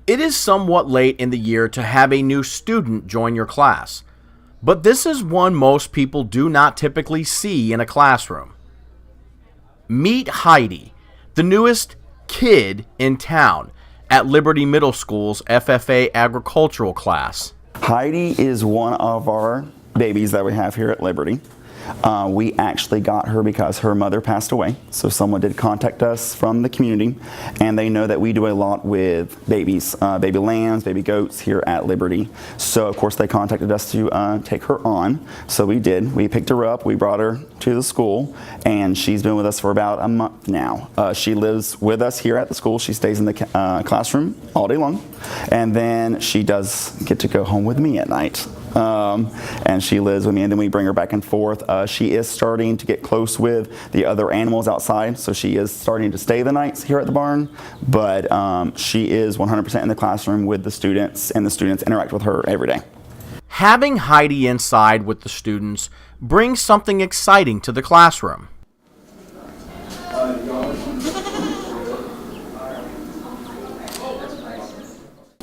It is somewhat late in the year to have a new student join your class, but this is one most people do not typically see in a classroom. Meet Heidi, the newest kid in town at Liberty Middle School's FFA agricultural class. Heidi is one of our babies that we have here at Liberty. We actually got her because her mother passed away. So someone did contact us from the community, and they know that we do a lot with babies, baby lambs, baby goats here at Liberty. So of course they contacted us to take her on. So we did. We picked her up, we brought her to the school, and she's been with us for about a month now. She lives with us here at the school. She stays in the classroom all day long, and then she does get to go home with me at night. And she lives with me, and then we bring her back and forth. She is starting to get close with the other animals outside, so she is starting to stay the nights here at the barn, but she is 100% in the classroom with the students, and the students interact with her every day. Having Heidi inside with the students brings something exciting to the classroom.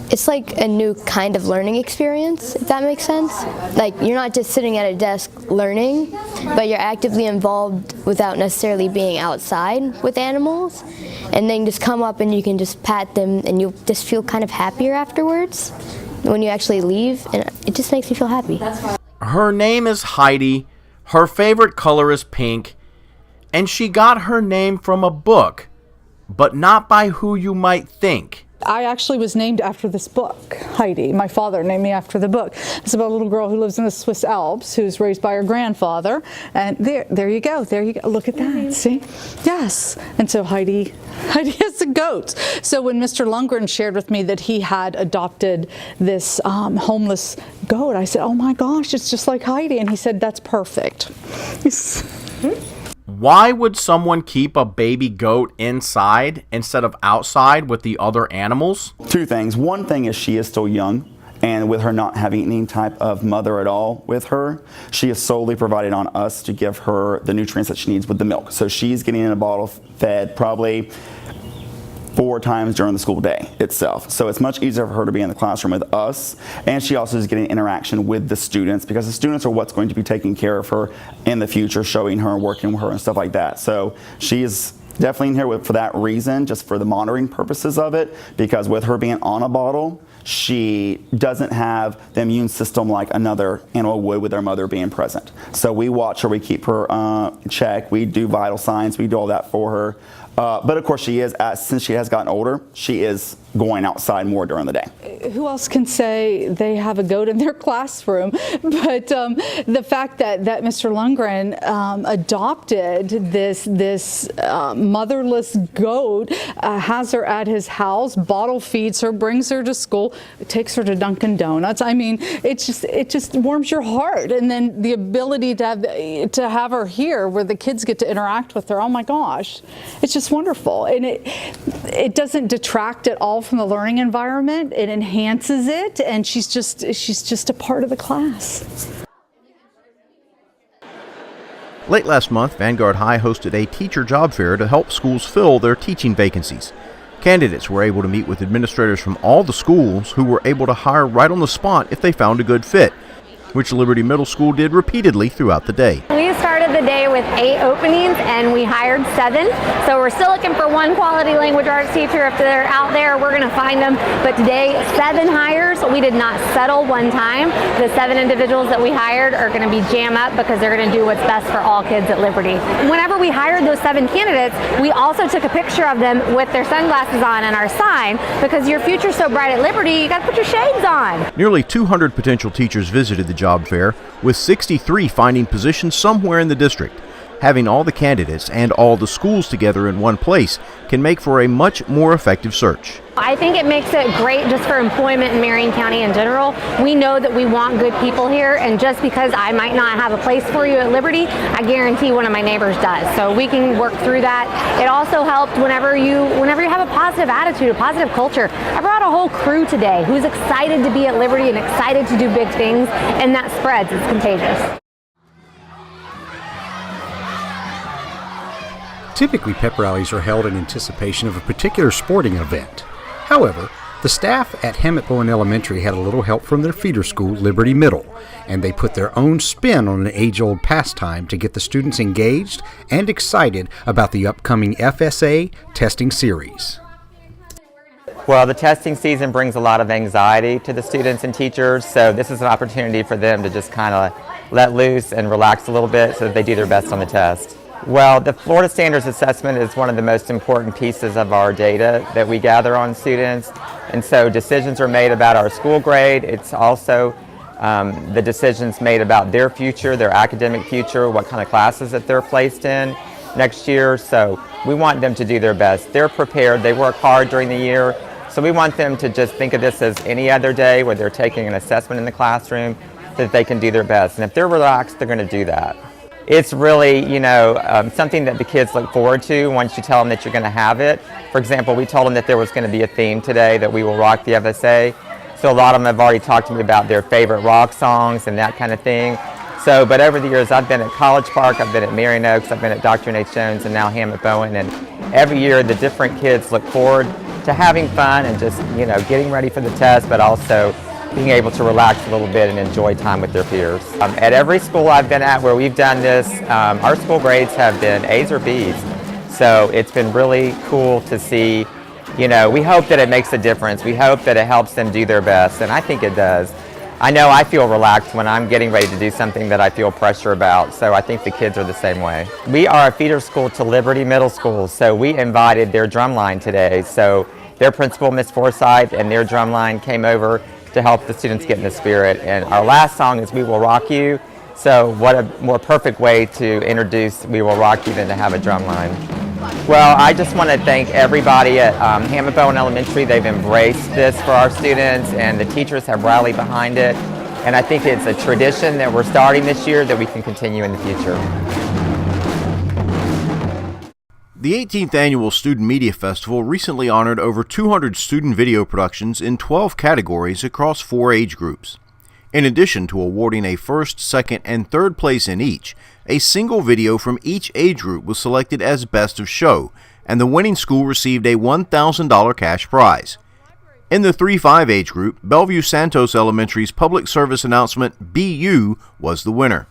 It's like a new kind of learning experience, if that makes sense. Like, you're not just sitting at a desk learning, but you're actively involved without necessarily being outside with animals. And then just come up and you can just pat them, and you'll just feel kind of happier afterwards when you actually leave, and it just makes me feel happy. Her name is Heidi, her favorite color is pink, and she got her name from a book, but not by who you might think. I actually was named after this book, Heidi. My father named me after the book. It's about a little girl who lives in the Swiss Alps, who's raised by her grandfather. And there you go. There you go. Look at that. See? Yes. And so Heidi has a goat. So when Mr. Lundgren shared with me that he had adopted this homeless goat, I said, "Oh my gosh, it's just like Heidi." And he said, "That's perfect." Why would someone keep a baby goat inside instead of outside with the other animals? Two things. One thing is she is still young, and with her not having any type of mother at all with her, she is solely provided on us to give her the nutrients that she needs with the milk. So she's getting in a bottle fed probably 4 times during the school day itself. So it's much easier for her to be in the classroom with us, and she also is getting interaction with the students, because the students are what's going to be taking care of her in the future, showing her and working with her and stuff like that. So she is definitely in here for that reason, just for the monitoring purposes of it, because with her being on a bottle, she doesn't have the immune system like another animal would with their mother being present. So we watch her, we keep her checked, we do vital signs, we do all that for her. But of course she is, since she has gotten older, she is going outside more during the day. Who else can say they have a goat in their classroom? But the fact that Mr. Lundgren adopted this motherless goat, has her at his house, bottle feeds her, brings her to school, takes her to Dunkin' Donuts. I mean, it just warms your heart. And then the ability to have her here where the kids get to interact with her, oh my gosh, it's just wonderful. And it doesn't detract at all from the learning environment. It enhances it, and she's just a part of the class. Late last month, Vanguard High hosted a teacher job fair to help schools fill their teaching vacancies. Candidates were able to meet with administrators from all the schools who were able to hire right on the spot if they found a good fit, which Liberty Middle School did repeatedly throughout the day. We started the day with 8 openings and we hired 7. So we're still looking for one quality language arts teacher. If they're out there, we're going to find them. But today, 7 hires. We did not settle one time. The 7 individuals that we hired are going to be jam up because they're going to do what's best for all kids at Liberty. Whenever we hired those 7 candidates, we also took a picture of them with their sunglasses on and our sign, because your future's so bright at Liberty, you got to put your shades on. Nearly 200 potential teachers visited the job fair, with 63 finding positions somewhere in the district. Having all the candidates and all the schools together in one place can make for a much more effective search. I think it makes it great just for employment in Marion County in general. We know that we want good people here, and just because I might not have a place for you at Liberty, I guarantee one of my neighbors does. So we can work through that. It also helped whenever you have a positive attitude, a positive culture. I brought a whole crew today who's excited to be at Liberty and excited to do big things, and that spreads. It's contagious. Typically, pep rallies are held in anticipation of a particular sporting event. However, The staff at Hammett Bowen Elementary had a little help from their feeder school, Liberty Middle, and they put their own spin on an age-old pastime to get the students engaged and excited about the upcoming FSA testing series. Well, the testing season brings a lot of anxiety to the students and teachers, so this is an opportunity for them to just kind of let loose and relax a little bit so that they do their best on the test. Well, the Florida Standards Assessment is one of the most important pieces of our data that we gather on students, and so decisions are made about our school grade. It's also the decisions made about their future, their academic future, what kind of classes that they're placed in next year, so we want them to do their best. They're prepared, they work hard during the year, so we want them to just think of this as any other day where they're taking an assessment in the classroom so that they can do their best, and if they're relaxed, they're going to do that. It's really, something that the kids look forward to once you tell them that you're going to have it. For example, we told them that there was going to be a theme today, that we will rock the FSA. So a lot of them have already talked to me about their favorite rock songs and that kind of thing. So, but over the years, I've been at College Park, I've been at Marion Oaks, I've been at Dr. N. H. Jones, and now Hammett Bowen. And every year, the different kids look forward to having fun and just, getting ready for the test, but also being able to relax a little bit and enjoy time with their peers. At every school I've been at where we've done this, our school grades have been A's or B's. So it's been really cool to see, we hope that it makes a difference. We hope that it helps them do their best, and I think it does. I know I feel relaxed when I'm getting ready to do something that I feel pressure about, so I think the kids are the same way. We are a feeder school to Liberty Middle School, so we invited their drumline today. So their principal, Miss Forsythe, and their drumline came over to help the students get in the spirit. And our last song is We Will Rock You. So what a more perfect way to introduce We Will Rock You than to have a drum line. Well, I just want to thank everybody at Hammett Bowen Elementary. They've embraced this for our students, and the teachers have rallied behind it. And I think it's a tradition that we're starting this year that we can continue in the future. The 18th Annual Student Media Festival recently honored over 200 student video productions in 12 categories across 4 age groups. In addition to awarding a first, second, and third place in each, a single video from each age group was selected as Best of Show, and the winning school received a $1,000 cash prize. In the 3-5 age group, Bellevue Santos Elementary's public service announcement, Be You, was the winner.